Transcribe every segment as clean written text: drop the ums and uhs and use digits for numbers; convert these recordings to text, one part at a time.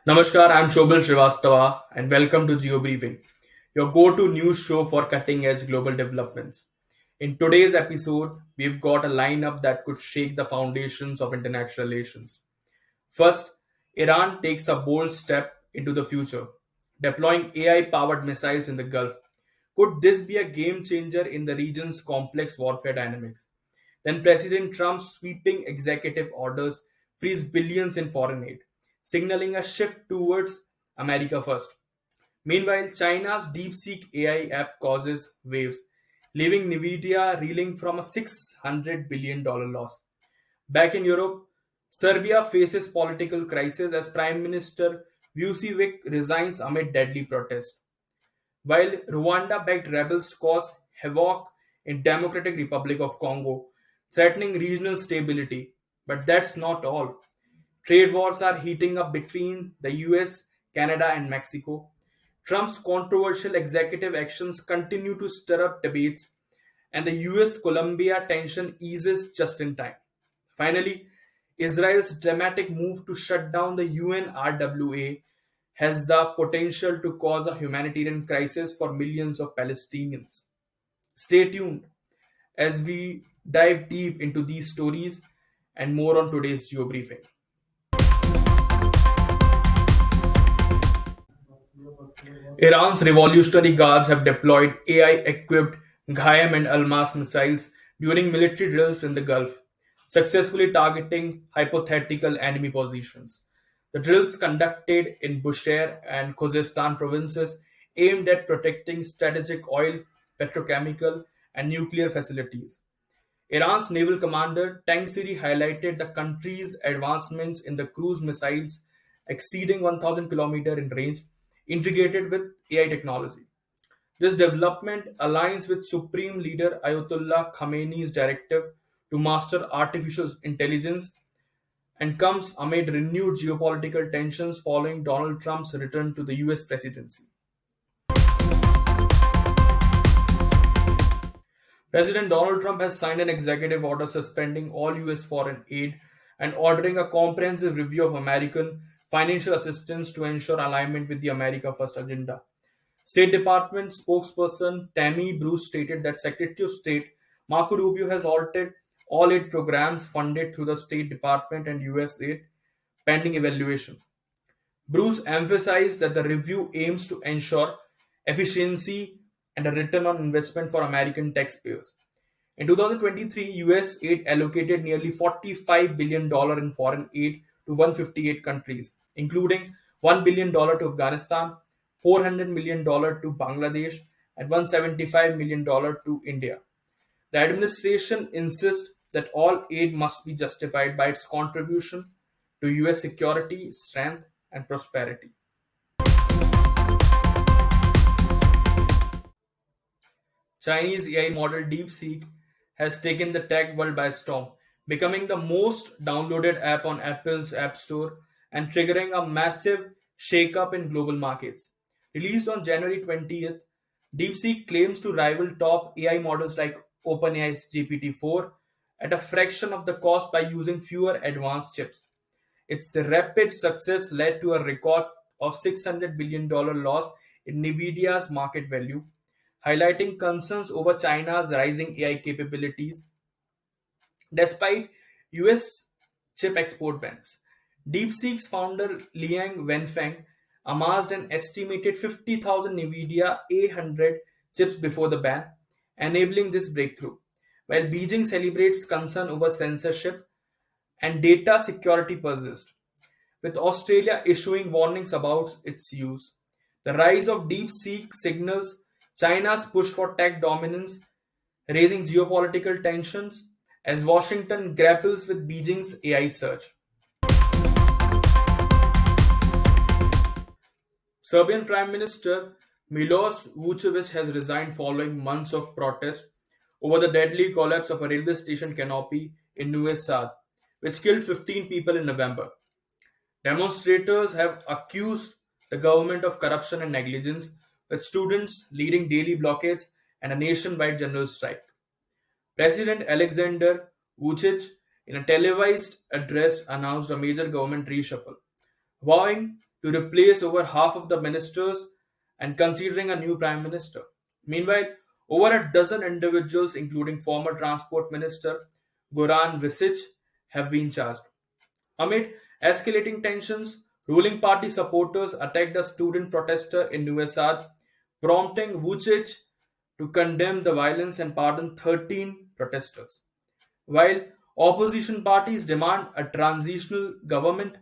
Namaskar, I'm Shobal Srivastava and welcome to GeoBriefing, your go-to news show for cutting-edge global developments. In today's episode, we've got a lineup that could shake the foundations of international relations. First, Iran takes a bold step into the future, deploying AI-powered missiles in the Gulf. Could this be a game changer in the region's complex warfare dynamics? Then President Trump's sweeping executive orders freeze billions in foreign aid, signaling a shift towards America first. Meanwhile, China's DeepSeek AI app causes waves, leaving Nvidia reeling from a $600 billion loss. Back in Europe, Serbia faces political crisis as Prime Minister Vucic resigns amid deadly protests, while Rwanda-backed rebels cause havoc in Democratic Republic of Congo, threatening regional stability. But that's not all. Trade wars are heating up between the US, Canada, and Mexico. Trump's controversial executive actions continue to stir up debates, and the US Colombia tension eases just in time. Finally, Israel's dramatic move to shut down the UNRWA has the potential to cause a humanitarian crisis for millions of Palestinians. Stay tuned as we dive deep into these stories and more on today's Geo Briefing. Iran's revolutionary guards have deployed AI-equipped Ghaem and Almas missiles during military drills in the Gulf, successfully targeting hypothetical enemy positions. The drills conducted in Bushehr and Khuzestan provinces aimed at protecting strategic oil, petrochemical, and nuclear facilities. Iran's naval commander Tangsiri highlighted the country's advancements in the cruise missiles exceeding 1,000 km in range, integrated with AI technology. This development aligns with Supreme Leader Ayatollah Khamenei's directive to master artificial intelligence and comes amid renewed geopolitical tensions following Donald Trump's return to the US presidency. President Donald Trump has signed an executive order suspending all US foreign aid and ordering a comprehensive review of American financial assistance to ensure alignment with the America First agenda. State Department spokesperson Tammy Bruce stated that Secretary of State Marco Rubio has altered all aid programs funded through the State Department and USAID pending evaluation. Bruce emphasized that the review aims to ensure efficiency and a return on investment for American taxpayers. In 2023, US aid allocated nearly $45 billion in foreign aid to 158 countries, including $1 billion to Afghanistan, $400 million to Bangladesh, and $175 million to India. The administration insists that all aid must be justified by its contribution to US security, strength, and prosperity. Chinese AI model DeepSeek has taken the tech world by storm, becoming the most downloaded app on Apple's App Store and triggering a massive shakeup in global markets. Released on January 20th, DeepSeek claims to rival top AI models like OpenAI's GPT-4 at a fraction of the cost by using fewer advanced chips. Its rapid success led to a record of $600 billion loss in Nvidia's market value, highlighting concerns over China's rising AI capabilities. Despite US chip export bans, DeepSeek's founder Liang Wenfeng amassed an estimated 50,000 Nvidia A100 chips before the ban, enabling this breakthrough. While Beijing celebrates concern over censorship and data security persist, with Australia issuing warnings about its use. The rise of DeepSeek signals China's push for tech dominance, raising geopolitical tensions as Washington grapples with Beijing's AI surge. Serbian Prime Minister Milos Vucevic has resigned following months of protest over the deadly collapse of a railway station canopy in Novi Sad, which killed 15 people in November. Demonstrators have accused the government of corruption and negligence, with students leading daily blockades and a nationwide general strike. President Alexander Vucic, in a televised address, announced a major government reshuffle, vowing to replace over half of the ministers and considering a new prime minister. Meanwhile, over a dozen individuals, including former transport minister Goran Vesic, have been charged. Amid escalating tensions, ruling party supporters attacked a student protester in Novi Sad, prompting Vucic to condemn the violence and pardon 13 protesters. While opposition parties demand a transitional government,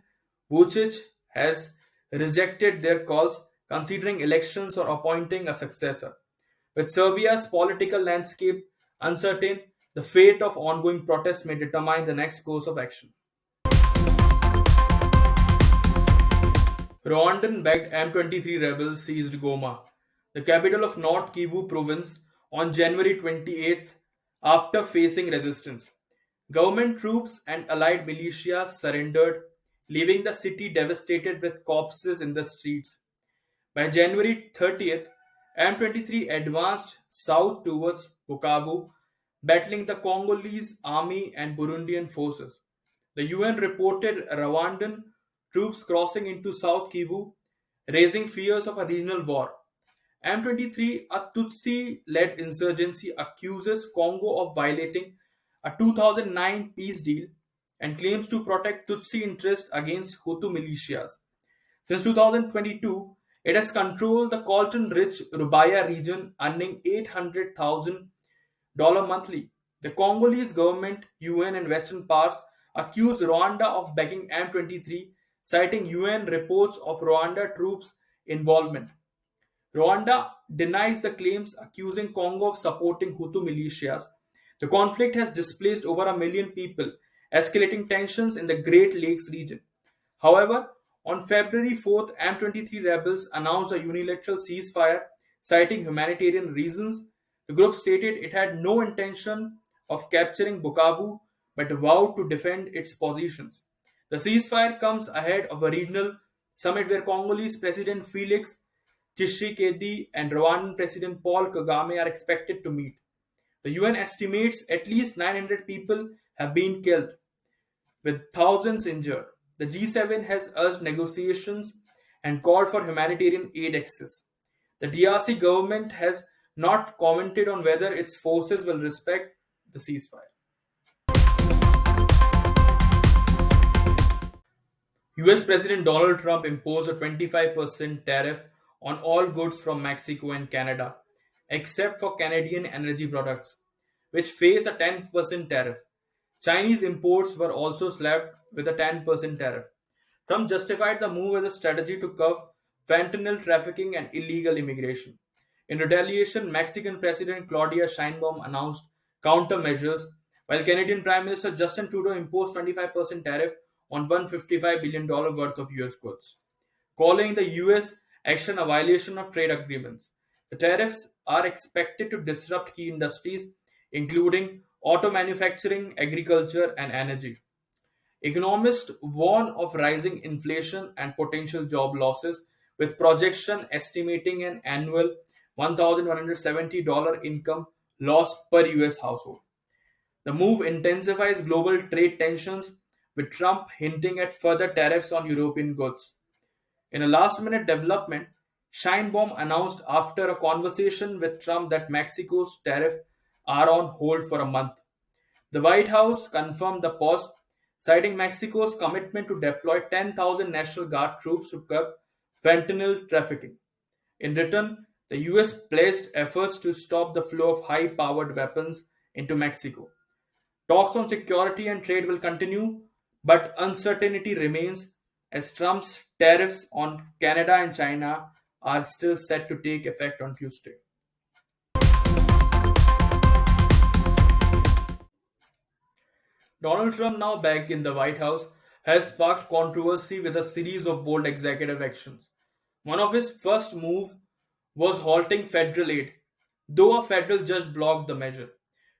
Vucic has rejected their calls, considering elections or appointing a successor. With Serbia's political landscape uncertain, the fate of ongoing protests may determine the next course of action. Rwandan-backed M23 rebels seized Goma, the capital of North Kivu province, on January 28th after facing resistance. Government troops and allied militias surrendered, leaving the city devastated with corpses in the streets. By January 30th, M23 advanced south towards Bukavu, battling the Congolese army and Burundian forces. The UN reported Rwandan troops crossing into South Kivu, raising fears of a regional war. M23, a Tutsi led insurgency, accuses Congo of violating a 2009 peace deal and claims to protect Tutsi interests against Hutu militias. Since 2022, it has controlled the coltan-rich Rubaya region, earning $800,000 monthly. The Congolese government, UN, and Western powers accuse Rwanda of backing M23, citing UN reports of Rwanda troops' involvement. Rwanda denies the claims, accusing Congo of supporting Hutu militias. The conflict has displaced over a million people, escalating tensions in the Great Lakes region. However, on February 4th, M23 rebels announced a unilateral ceasefire, citing humanitarian reasons. The group stated it had no intention of capturing Bukavu but vowed to defend its positions. The ceasefire comes ahead of a regional summit where Congolese President Felix Tshisekedi and Rwandan President Paul Kagame are expected to meet. The UN estimates at least 900 people have been killed, with thousands injured. The G7 has urged negotiations and called for humanitarian aid access. The DRC government has not commented on whether its forces will respect the ceasefire. US President Donald Trump imposed a 25% tariff on all goods from Mexico and Canada, except for Canadian energy products, which face a 10% tariff. Chinese imports were also slapped with a 10% tariff. Trump justified the move as a strategy to curb fentanyl trafficking and illegal immigration. In retaliation, Mexican President Claudia Sheinbaum announced countermeasures, while Canadian Prime Minister Justin Trudeau imposed 25% tariff on $155 billion worth of US goods, calling the US action a violation of trade agreements. The tariffs are expected to disrupt key industries, including auto manufacturing, agriculture, and energy. Economists warn of rising inflation and potential job losses, with projection estimating an annual $1,170 income loss per US household. The move intensifies global trade tensions, with Trump hinting at further tariffs on European goods. In a last minute development, Scheinbaum announced after a conversation with Trump that Mexico's tariffs are on hold for a month. The White House confirmed the pause, citing Mexico's commitment to deploy 10,000 National Guard troops to curb fentanyl trafficking. In return, the US pledged efforts to stop the flow of high powered weapons into Mexico. Talks on security and trade will continue, but uncertainty remains as Trump's tariffs on Canada and China are still set to take effect on Tuesday. Donald Trump, now back in the White House, has sparked controversy with a series of bold executive actions. One of his first moves was halting federal aid, though a federal judge blocked the measure.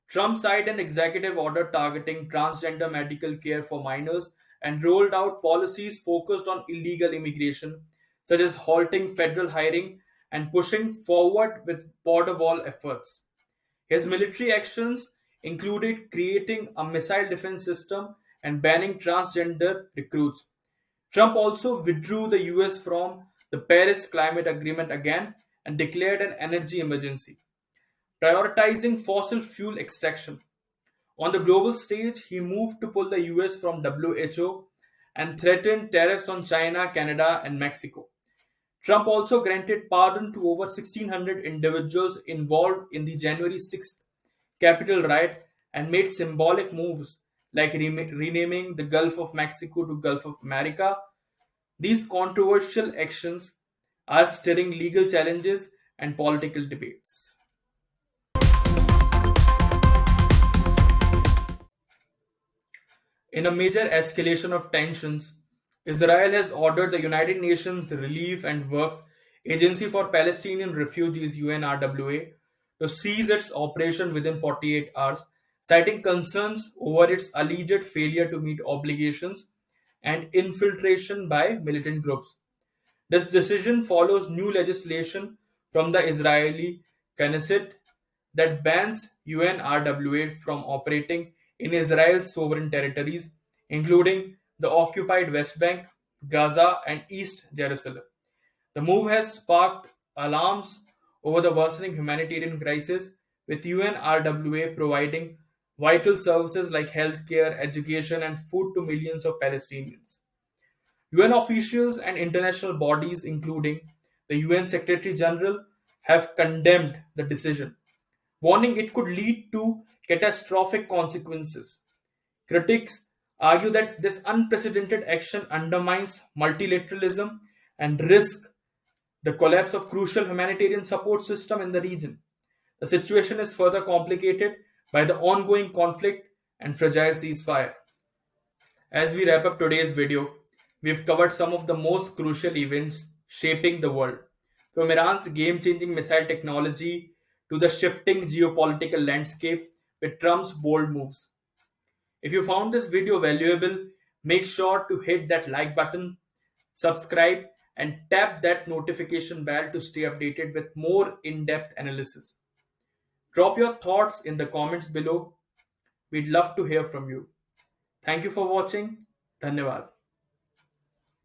Trump signed an executive order targeting transgender medical care for minors and rolled out policies focused on illegal immigration, such as halting federal hiring and pushing forward with border wall efforts. His military actions included creating a missile defense system and banning transgender recruits. Trump also withdrew the US from the Paris Climate Agreement again and declared an energy emergency, prioritizing fossil fuel extraction. On the global stage, he moved to pull the US from WHO and threatened tariffs on China, Canada, and Mexico. Trump also granted pardon to over 1,600 individuals involved in the January 6th Capitol riot and made symbolic moves like renaming the Gulf of Mexico to Gulf of America. These controversial actions are stirring legal challenges and political debates. In a major escalation of tensions, Israel has ordered the United Nations Relief and Work Agency for Palestinian Refugees UNRWA to cease its operation within 48 hours, citing concerns over its alleged failure to meet obligations and infiltration by militant groups. This decision follows new legislation from the Israeli Knesset that bans UNRWA from operating in Israel's sovereign territories, including the occupied West Bank, Gaza, and East Jerusalem. The move has sparked alarms over the worsening humanitarian crisis, with UNRWA providing vital services like healthcare, education, and food to millions of Palestinians. UN officials and international bodies, including the UN Secretary General, have condemned the decision, warning it could lead to catastrophic consequences. Critics argue that this unprecedented action undermines multilateralism and risks the collapse of crucial humanitarian support system in the region. The situation is further complicated by the ongoing conflict and fragile ceasefire. As we wrap up today's video, we've covered some of the most crucial events shaping the world, from Iran's game changing missile technology to the shifting geopolitical landscape with Trump's bold moves. If you found this video valuable, make sure to hit that like button, subscribe, and tap that notification bell to stay updated with more in depth analysis. Drop your thoughts in the comments below. We'd love to hear from you. Thank you for watching. Dhanyavad.